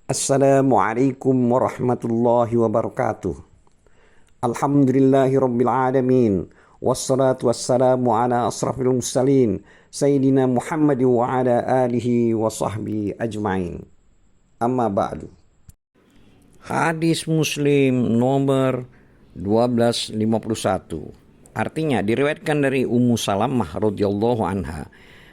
Assalamualaikum warahmatullahi wabarakatuh. Alhamdulillahi rabbil alamin. Wassalatu wassalamu ala asrafil mursalin Sayyidina Muhammad wa ala alihi wa sahbihi ajma'in. Amma ba'du. Hadis Muslim nomor 1251. Artinya diriwayatkan dari Ummu Salamah radhiyallahu anha.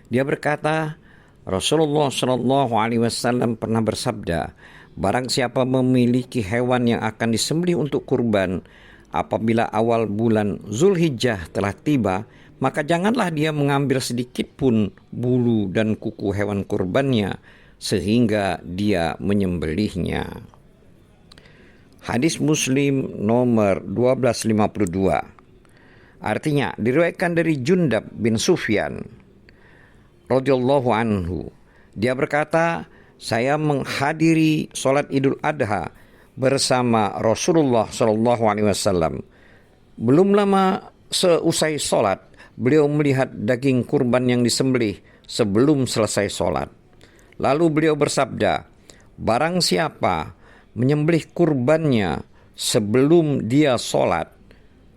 Dia berkata, Rasulullah Shallallahu Alaihi Wasallam pernah bersabda, barang siapa memiliki hewan yang akan disembelih untuk kurban, apabila awal bulan Zulhijjah telah tiba, maka janganlah dia mengambil sedikit pun bulu dan kuku hewan kurbannya, sehingga dia menyembelihnya. Hadis Muslim nomor 1252. Artinya diriwayatkan dari Jundab bin Sufyan radhiyallahu anhu. Dia berkata, saya menghadiri sholat Idul Adha bersama Rasulullah Shallallahu Alaihi Wasallam. Belum lama seusai sholat, beliau melihat daging kurban yang disembelih sebelum selesai sholat. Lalu beliau bersabda, barang siapa menyembelih kurbannya sebelum dia sholat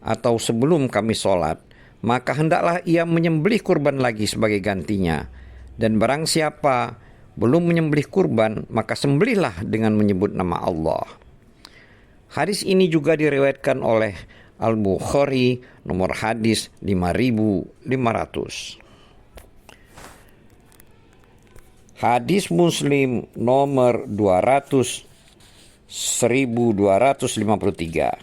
atau sebelum kami sholat, maka hendaklah ia menyembelih kurban lagi sebagai gantinya. Dan barang siapa belum menyembelih kurban, maka sembelihlah dengan menyebut nama Allah. Hadis ini juga diriwayatkan oleh Al-Bukhari nomor hadis 5500. Hadis Muslim nomor 1253.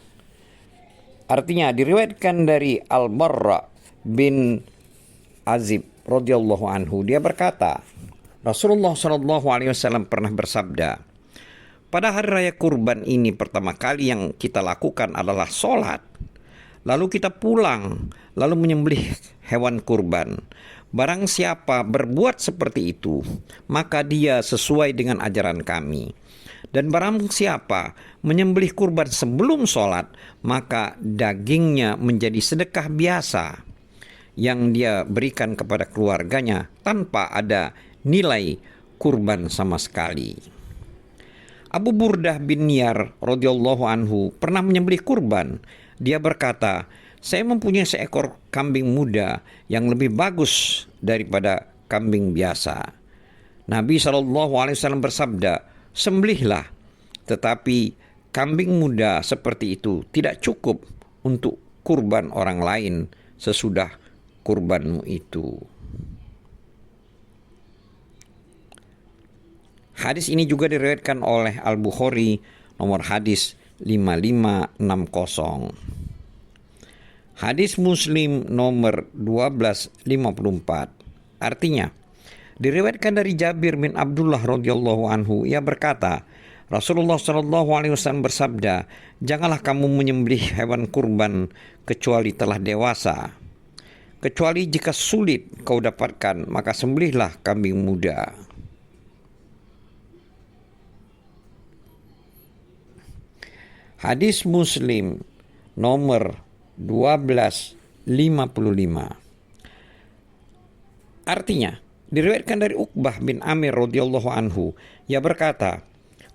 Artinya diriwayatkan dari Al-Barra bin Azib radhiyallahu anhu. Dia berkata, Rasulullah Shallallahu Alaihi Wasallam pernah bersabda, pada hari raya kurban ini pertama kali yang kita lakukan adalah sholat. Lalu kita pulang, lalu menyembelih hewan kurban. Barang siapa berbuat seperti itu, maka dia sesuai dengan ajaran kami. Dan barang siapa menyembelih kurban sebelum sholat, maka dagingnya menjadi sedekah biasa yang dia berikan kepada keluarganya tanpa ada nilai kurban sama sekali. Abu Burdah bin Niyar radhiyallahu anhu pernah menyembelih kurban. Dia berkata, saya mempunyai seekor kambing muda yang lebih bagus daripada kambing biasa. Nabi SAW bersabda, sembelihlah, tetapi kambing muda seperti itu tidak cukup untuk kurban orang lain sesudah kurbanmu itu. Hadis ini juga diriwayatkan oleh Al-Bukhari nomor hadis 5560. Hadis Muslim nomor 1254. Artinya diriwayatkan dari Jabir bin Abdullah radhiyallahu anhu, ia berkata, Rasulullah Shallallahu Alaihi Wasallam bersabda, janganlah kamu menyembelih hewan kurban kecuali telah dewasa. Kecuali jika sulit kau dapatkan, maka sembelihlah kambing muda. Hadis Muslim nomor 1255. Artinya diriwayatkan dari Uqbah bin Amir radhiyallahu anhu, ia berkata,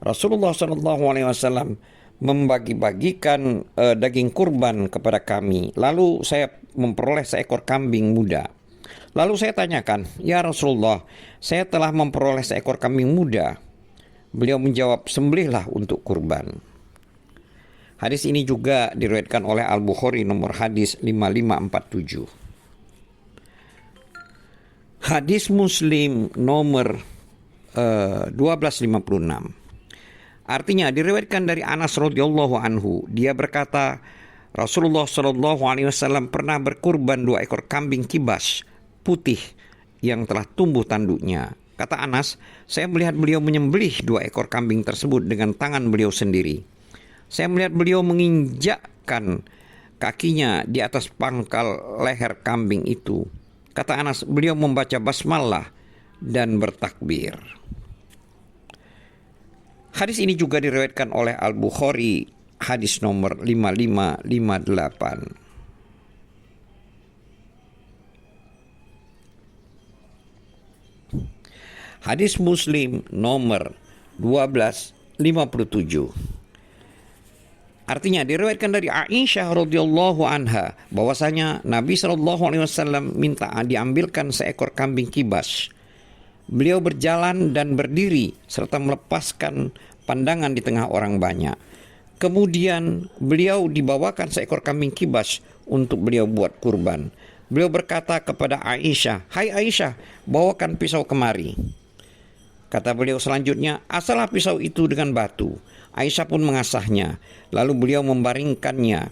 Rasulullah Shallallahu Alaihi Wasallam membagi-bagikan daging kurban kepada kami. Lalu saya memperoleh seekor kambing muda. Lalu saya tanyakan, ya Rasulullah, saya telah memperoleh seekor kambing muda. Beliau menjawab, sembelihlah untuk kurban. Hadis ini juga diriwayatkan oleh Al-Bukhari nomor hadis 5547. Hadis Muslim nomor 1256. Artinya diriwayatkan dari Anas radhiyallahu anhu, dia berkata, Rasulullah Shallallahu Alaihi Wasallam pernah berkurban 2 ekor kambing kibas putih yang telah tumbuh tanduknya. Kata Anas, saya melihat beliau menyembelih 2 ekor kambing tersebut dengan tangan beliau sendiri. Saya melihat beliau menginjakkan kakinya di atas pangkal leher kambing itu. Kata Anas, beliau membaca basmalah dan bertakbir. Hadis ini juga diriwayatkan oleh Al-Bukhari, hadis nomor 5558. Hadis Muslim nomor 12 Artinya diriwayatkan dari Aisyah radhiyallahu anha bahwasanya Nabi Shallallahu alaihi wasallam minta diambilkan seekor kambing kibas. Beliau berjalan dan berdiri serta melepaskan pandangan di tengah orang banyak. Kemudian beliau dibawakan seekor kambing kibas untuk beliau buat kurban. Beliau berkata kepada Aisyah, "Hai Aisyah, bawakan pisau kemari." Kata beliau selanjutnya, "Asahlah pisau itu dengan batu." Aisyah pun mengasahnya. Lalu beliau membaringkannya.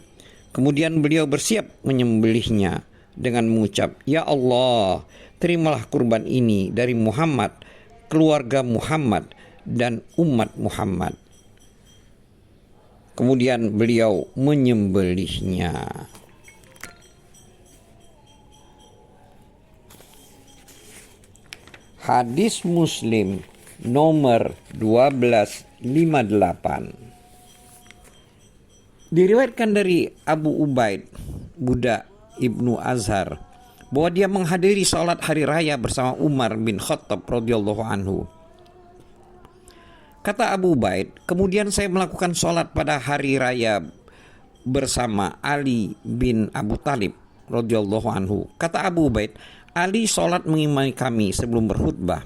Kemudian beliau bersiap menyembelihnya dengan mengucap, "Ya Allah, terimalah kurban ini dari Muhammad, keluarga Muhammad, dan umat Muhammad." Kemudian beliau menyembelihnya. Hadis Muslim nomor 1258. Diriwayatkan dari Abu Ubaid, budak Ibnu Azhar, bahwa dia menghadiri salat hari raya bersama Umar bin Khattab radhiyallahu anhu. Kata Abu Ubaid, kemudian saya melakukan salat pada hari raya bersama Ali bin Abu Talib radhiyallahu anhu. Kata Abu Ubaid, Ali salat mengimami kami sebelum berkhutbah.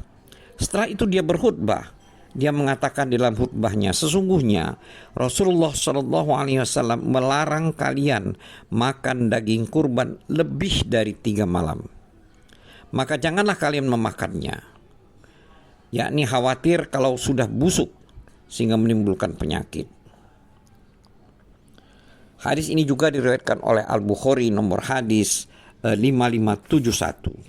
Setelah itu dia berkhutbah. Dia mengatakan dalam khutbahnya, sesungguhnya Rasulullah Shallallahu Alaihi Wasallam melarang kalian makan daging kurban lebih dari 3 malam. Maka janganlah kalian memakannya, yakni khawatir kalau sudah busuk sehingga menimbulkan penyakit. Hadis ini juga diriwayatkan oleh Al-Bukhari nomor hadis 5571.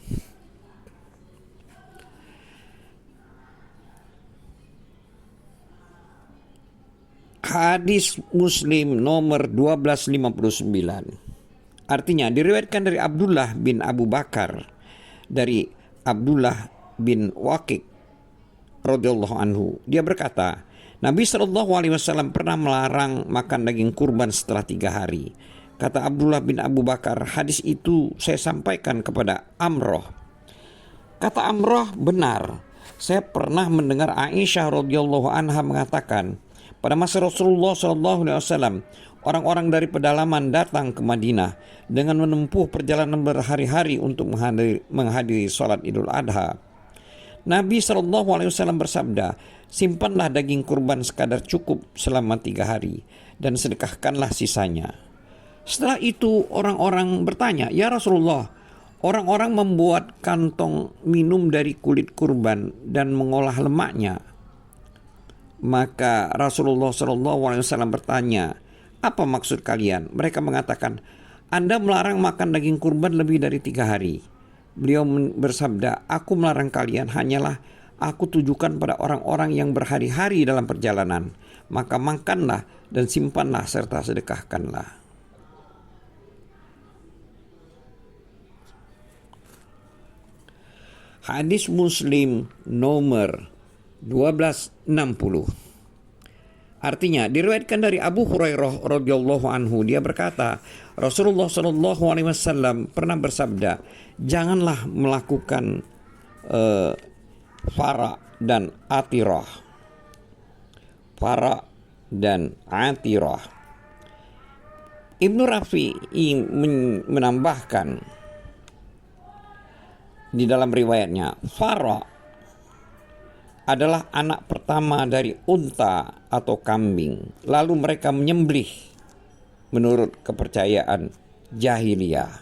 Hadis Muslim nomor 1259. Artinya diriwayatkan dari Abdullah bin Abu Bakar dari Abdullah bin Waqid radhiyallahu anhu. Dia berkata, Nabi Shallallahu alaihi wasallam pernah melarang makan daging kurban setelah 3 hari. Kata Abdullah bin Abu Bakar, hadis itu saya sampaikan kepada Amroh. Kata Amroh, benar. Saya pernah mendengar Aisyah radhiyallahu anha mengatakan, pada masa Rasulullah SAW, orang-orang dari pedalaman datang ke Madinah dengan menempuh perjalanan berhari-hari untuk menghadiri sholat Idul Adha. Nabi SAW bersabda, simpanlah daging kurban sekadar cukup selama 3 hari dan sedekahkanlah sisanya. Setelah itu orang-orang bertanya, ya Rasulullah, orang-orang membuat kantong minum dari kulit kurban dan mengolah lemaknya. Maka Rasulullah SAW bertanya, apa maksud kalian? Mereka mengatakan, Anda melarang makan daging kurban lebih dari 3 hari. Beliau bersabda, aku melarang kalian hanyalah aku tujukan pada orang-orang yang berhari-hari dalam perjalanan. Maka makanlah dan simpanlah serta sedekahkanlah. Hadis Muslim nomor 1260. Artinya diriwayatkan dari Abu Hurairah radhiyallahu anhu, dia berkata, Rasulullah sallallahu alaihi wasallam pernah bersabda, janganlah melakukan fara dan atirah. Fara dan atirah. Ibnu Rafi'i menambahkan di dalam riwayatnya, fara adalah anak pertama dari unta atau kambing. Lalu mereka menyembelih menurut kepercayaan jahiliyah.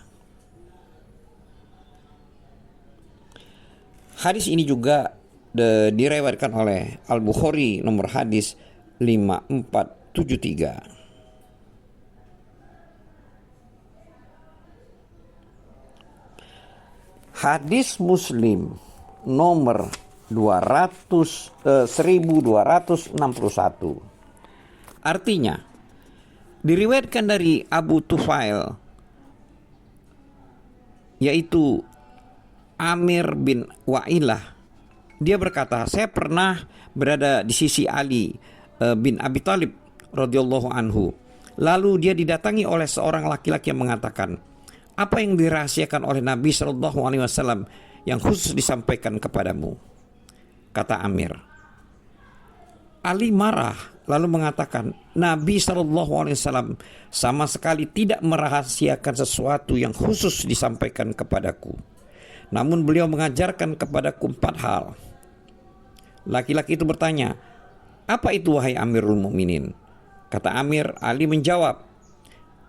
Hadis ini juga diriwayatkan oleh Al-Bukhari nomor hadis 5473. Hadis Muslim nomor 1261. Artinya diriwayatkan dari Abu Tufail, yaitu Amir bin Wa'ilah. Dia berkata, saya pernah berada di sisi Ali bin Abi Talib radhiyallahu anhu. Lalu dia didatangi oleh seorang laki-laki yang mengatakan, apa yang dirahasiakan oleh Nabi Shallallahu Alaihi Wasallam yang khusus disampaikan kepadamu? Kata Amir, Ali marah lalu mengatakan, Nabi SAW sama sekali tidak merahasiakan sesuatu yang khusus disampaikan kepadaku. Namun beliau mengajarkan kepadaku 4 hal. Laki-laki itu bertanya, apa itu wahai Amirul Mukminin? Kata Amir, Ali menjawab,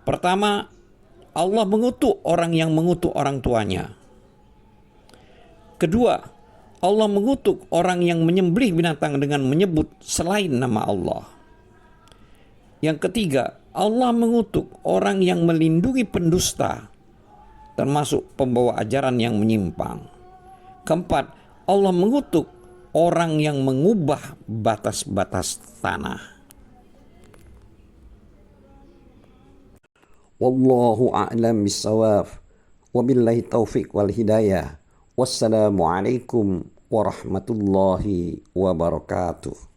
pertama, Allah mengutuk orang yang mengutuk orang tuanya. Kedua, Allah mengutuk orang yang menyembelih binatang dengan menyebut selain nama Allah. Yang ketiga, Allah mengutuk orang yang melindungi pendusta, termasuk pembawa ajaran yang menyimpang. Keempat, Allah mengutuk orang yang mengubah batas-batas tanah. Wallahu a'lam bissawab. Wabillahi taufiq wal hidayah. Wassalamualaikum warahmatullahi wabarakatuh.